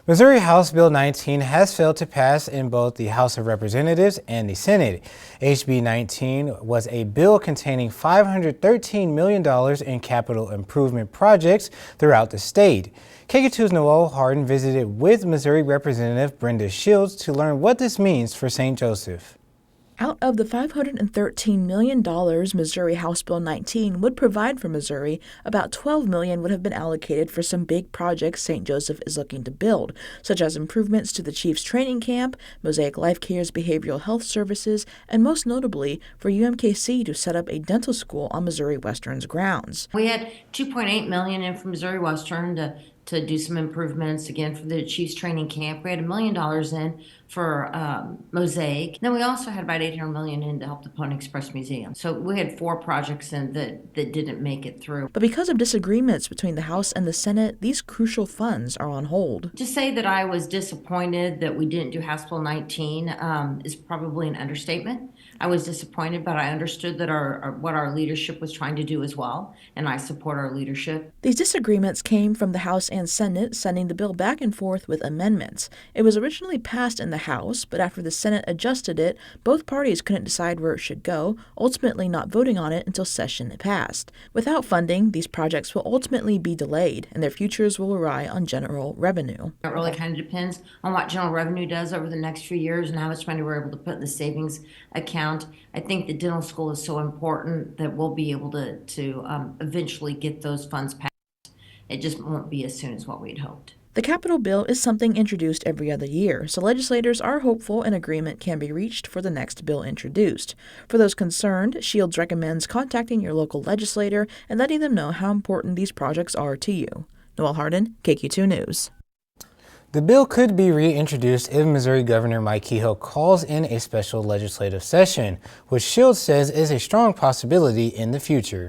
Missouri House Bill 19 has failed to pass in both the House of Representatives and the Senate. HB 19 was a bill containing $513 million in capital improvement projects throughout the state. KQ2's Noel Harden visited with Missouri Representative Brenda Shields to learn what this means for St. Joseph. Out of the $513 million Missouri House Bill 19 would provide for Missouri, about $12 million would have been allocated for some big projects St. Joseph is looking to build, such as improvements to the Chiefs training camp, Mosaic Life Care's behavioral health services, and most notably for UMKC to set up a dental school on Missouri Western's grounds. We had $2.8 million in from Missouri Western to do some improvements, again, for the Chiefs training camp. We had $1 million in for Mosaic. Then we also had about $800 million in to help the Pony Express Museum. So we had 4 projects in that didn't make it through. But because of disagreements between the House and the Senate, these crucial funds are on hold. To say that I was disappointed that we didn't do House Bill 19 is probably an understatement. I was disappointed, but I understood that what our leadership was trying to do as well, and I support our leadership. These disagreements came from the House and Senate sending the bill back and forth with amendments. It was originally passed in the House, but after the Senate adjusted it, both parties couldn't decide where it should go, ultimately not voting on it until session passed. Without funding, these projects will ultimately be delayed, and their futures will rely on general revenue. It really kind of depends on what general revenue does over the next few years and how much money we're able to put in the savings account. I think the dental school is so important that we'll be able to eventually get those funds passed. It just won't be as soon as what we'd hoped. The Capitol bill is something introduced every other year, so legislators are hopeful an agreement can be reached for the next bill introduced. For those concerned, Shields recommends contacting your local legislator and letting them know how important these projects are to you. Noel Harden, KQ2 News. The bill could be reintroduced if Missouri Governor Mike Kehoe calls in a special legislative session, which Shields says is a strong possibility in the future.